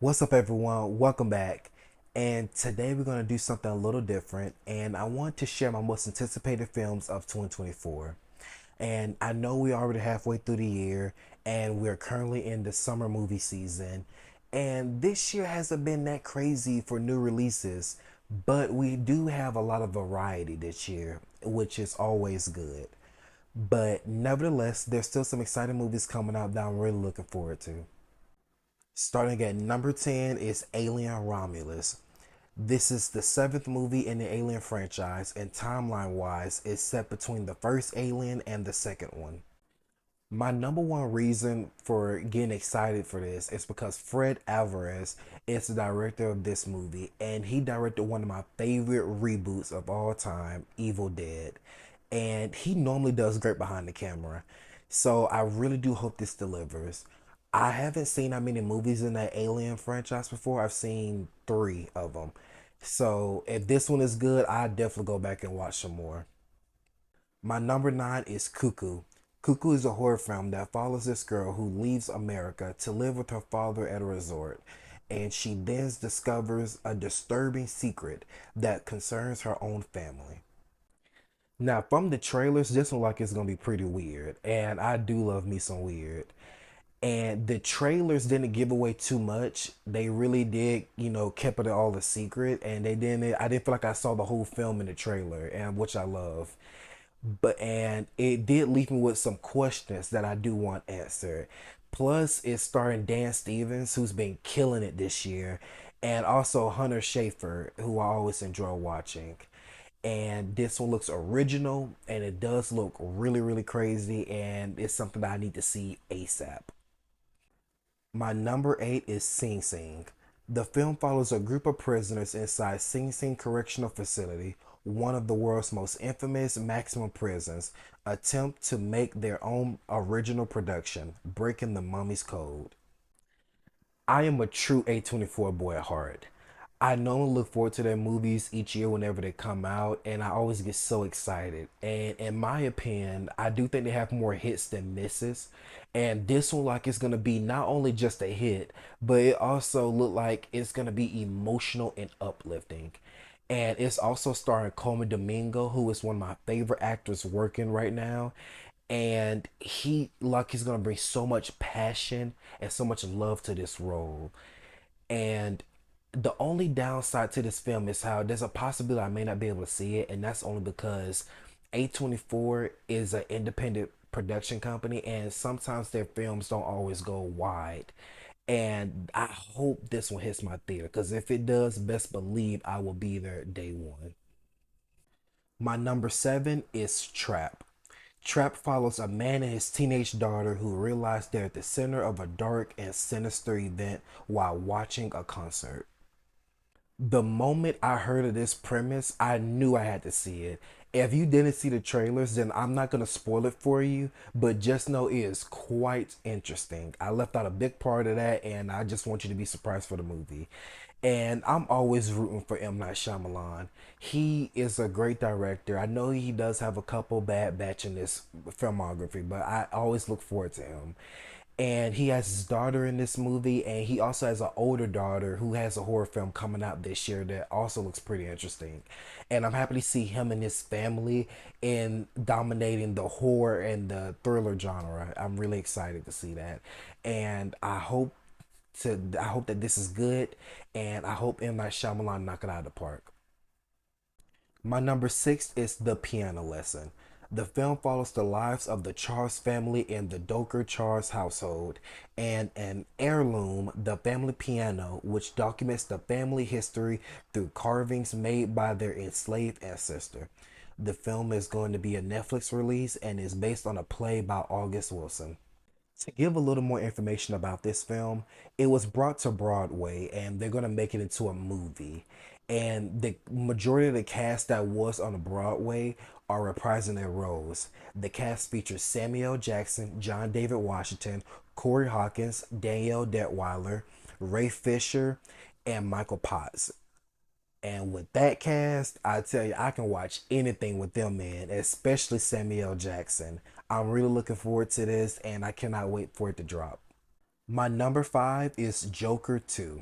What's up, everyone? Welcome back. And today we're going to do something a little different. And I want to share my most anticipated films of 2024. And I know we're already halfway through the year, and we're currently in the summer movie season. And this year hasn't been that crazy for new releases, but we do have a lot of variety this year, which is always good. But nevertheless, there's still some exciting movies coming out that I'm really looking forward to. Starting at number 10 is Alien Romulus. This is the seventh movie in the Alien franchise, and timeline wise, it's set between the first Alien and the second one. My number one reason for getting excited for this is because Fred Alvarez is the director of this movie, and he directed one of my favorite reboots of all time, Evil Dead. And he normally does great behind the camera. So I really do hope this delivers. I haven't seen that many movies in that Alien franchise before. I've seen three of them. So if this one is good, I definitely go back and watch some more. My number nine is Cuckoo. Cuckoo is a horror film that follows this girl who leaves America to live with her father at a resort, and she then discovers a disturbing secret that concerns her own family. Now, from the trailers, this one like it's gonna be pretty weird, and I do love me some weird. And the trailers didn't give away too much. They really did, kept it all a secret, and they didn't. I didn't feel like I saw the whole film in the trailer, and which I love. But and it did leave me with some questions that I do want answered. Plus, it's starring Dan Stevens, who's been killing it this year, and also Hunter Schafer, who I always enjoy watching. And this one looks original, and it does look really, really crazy, and it's something that I need to see ASAP. My number eight is Sing Sing. The film follows a group of prisoners inside Sing Sing Correctional Facility, one of the world's most infamous maximum prisons, attempt to make their own original production, breaking the mummy's code. I am a true A24 boy at heart. I normally look forward to their movies each year whenever they come out, and I always get so excited. And in my opinion, I do think they have more hits than misses. And this one, like, it's gonna be not only just a hit, but it also look like it's gonna be emotional and uplifting. And it's also starring Coleman Domingo, who is one of my favorite actors working right now. And he's gonna bring so much passion and so much love to this role. And the only downside to this film is how there's a possibility I may not be able to see it, and that's only because A24 is an independent production company, and sometimes their films don't always go wide. And I hope this one hits my theater, because if it does, best believe I will be there day one. My number seven is Trap. Trap follows a man and his teenage daughter who realize they're at the center of a dark and sinister event while watching a concert. The moment I heard of this premise, I knew I had to see it. If you didn't see the trailers, then I'm not going to spoil it for you, but just know it is quite interesting. I left out a big part of that, and I just want you to be surprised for the movie. And I'm always rooting for M. Night Shyamalan. He is a great director. I know he does have a couple bad batch in this filmography, but I always look forward to him. And he has his daughter in this movie, and he also has an older daughter who has a horror film coming out this year that also looks pretty interesting. And I'm happy to see him and his family in dominating the horror and the thriller genre. I'm really excited to see that, and I hope that this is good, and I hope M Night Shyamalan knock it out of the park. My number six is The Piano Lesson. The film follows the lives of the Charles family in the Doker Charles household and an heirloom, the family piano, which documents the family history through carvings made by their enslaved ancestor. The film is going to be a Netflix release and is based on a play by August Wilson. To give a little more information about this film, it was brought to Broadway and they're going to make it into a movie. And the majority of the cast that was on Broadway are reprising their roles. The cast features Samuel Jackson, John David Washington, Corey Hawkins, Danielle Detweiler, Ray Fisher, and Michael Potts. And with that cast, I tell you, I can watch anything with them, man, especially Samuel Jackson. I'm really looking forward to this, and I cannot wait for it to drop. My number five is Joker 2.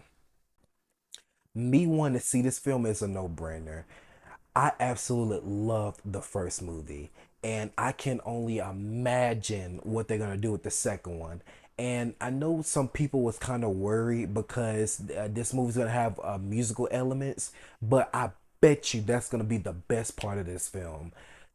Me wanting to see this film is a no-brainer. I absolutely loved the first movie, and I can only imagine what they're gonna do with the second one. And I know some people was kind of worried because this movie's gonna have musical elements, but I bet you that's gonna be the best part of this film.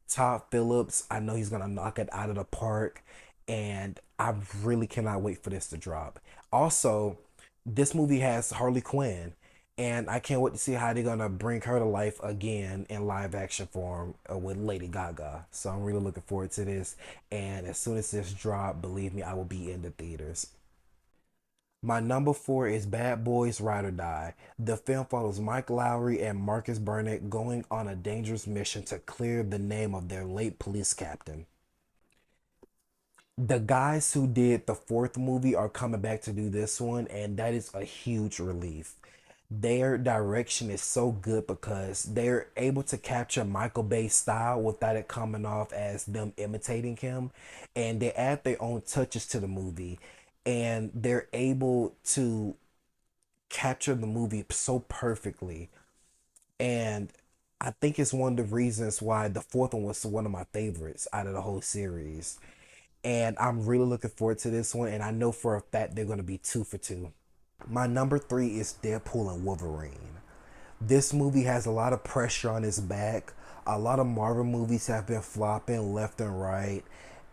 Todd Phillips, I know he's gonna knock it out of the park, and I really cannot wait for this to drop. Also, this movie has Harley Quinn, and I can't wait to see how they're gonna bring her to life again in live action form with Lady Gaga. So I'm really looking forward to this. And as soon as this drop, believe me, I will be in the theaters. My number four is Bad Boys Ride or Die. The film follows Mike Lowry and Marcus Burnett going on a dangerous mission to clear the name of their late police captain. The guys who did the fourth movie are coming back to do this one, and that is a huge relief. Their direction is so good because they're able to capture Michael Bay's style without it coming off as them imitating him, and they add their own touches to the movie, and they're able to capture the movie so perfectly. And I think it's one of the reasons why the fourth one was one of my favorites out of the whole series. And I'm really looking forward to this one. And I know for a fact they're going to be two for two. My number three is Deadpool and Wolverine. This movie has a lot of pressure on its back. A lot of Marvel movies have been flopping left and right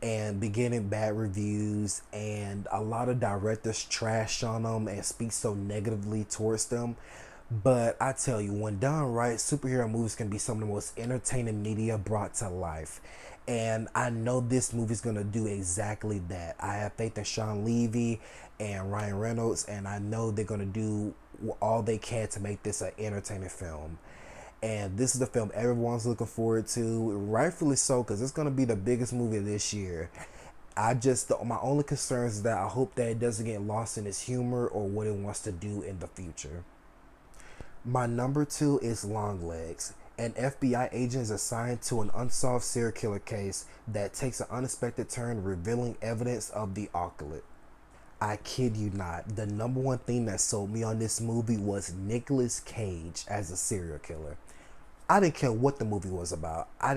and been getting bad reviews, and a lot of directors trash on them and speak so negatively towards them. But I tell you, when done right, superhero movies can be some of the most entertaining media brought to life. And I know this movie's gonna do exactly that. I have faith in Sean Levy and Ryan Reynolds, and I know they're gonna do all they can to make this an entertaining film. And this is the film everyone's looking forward to, rightfully so, because it's gonna be the biggest movie this year. My only concern is that I hope that it doesn't get lost in its humor or what it wants to do in the future. My number two is Longlegs. An FBI agent is assigned to an unsolved serial killer case that takes an unexpected turn, revealing evidence of the occult. I kid you not, the number one thing that sold me on this movie was Nicolas Cage as a serial killer. I didn't care what the movie was about. I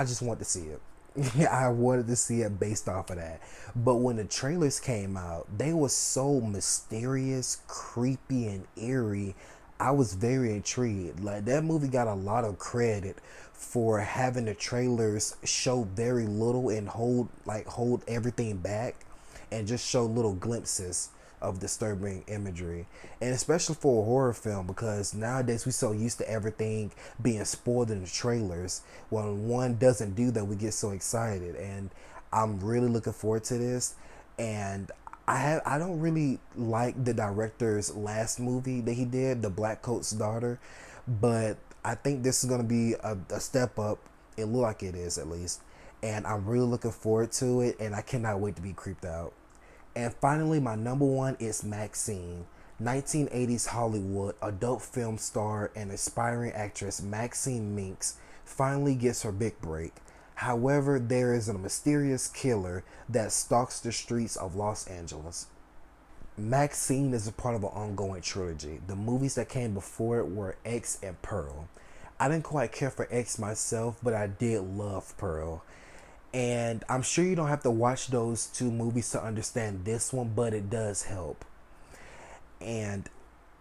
just wanted to see it. I wanted to see it based off of that. But when the trailers came out, they were so mysterious, creepy, and eerie. I was very intrigued. Like, that movie got a lot of credit for having the trailers show very little and hold everything back and just show little glimpses of disturbing imagery. And especially for a horror film, because nowadays we so used to everything being spoiled in the trailers. When one doesn't do that, we get so excited. And I'm really looking forward to this. And I don't really like the director's last movie that he did, The Black Coat's Daughter, but I think this is gonna be a step up. It look like it is, at least, and I'm really looking forward to it, and I cannot wait to be creeped out. And finally, my number one is Maxxine. 1980s Hollywood adult film star and aspiring actress Maxine Minks finally gets her big break. However, there is a mysterious killer that stalks the streets of Los Angeles. Maxine is a part of an ongoing trilogy. The movies that came before it were X and Pearl. I didn't quite care for X myself, but I did love Pearl. And I'm sure you don't have to watch those two movies to understand this one, but it does help. And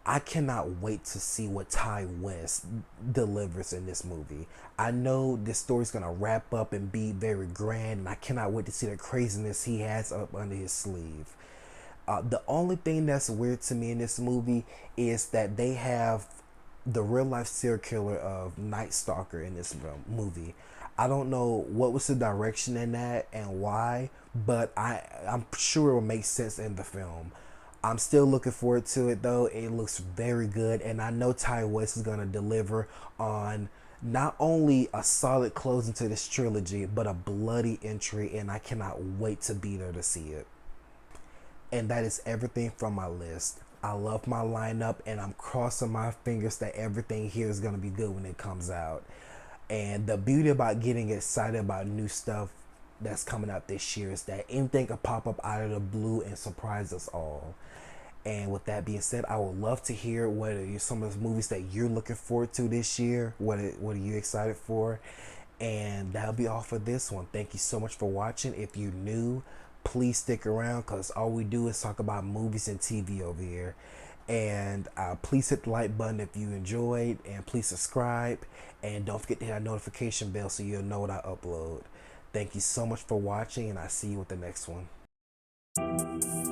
I cannot wait to see what Ty West delivers in this movie. I know this story's gonna wrap up and be very grand, and I cannot wait to see the craziness he has up under his sleeve. The only thing that's weird to me in this movie is that they have the real life serial killer of Night Stalker in this movie. I don't know what was the direction in that and why, but I'm sure it will make sense in the film. I'm still looking forward to it though. It looks very good, and I know Ty West is gonna deliver on not only a solid closing to this trilogy, but a bloody entry, and I cannot wait to be there to see it. And that is everything from my list. I love my lineup, and I'm crossing my fingers that everything here is gonna be good when it comes out. And the beauty about getting excited about new stuff that's coming out this year is that anything could pop up out of the blue and surprise us all. And with that being said, I would love to hear what are some of the movies that you're looking forward to this year. What are you excited for? And that'll be all for this one. Thank you so much for watching. If you're new, please stick around because all we do is talk about movies and TV over here. And please hit the like button if you enjoyed, and please subscribe, and don't forget to hit that notification bell so you'll know what I upload. Thank you so much for watching, and I'll see you with the next one.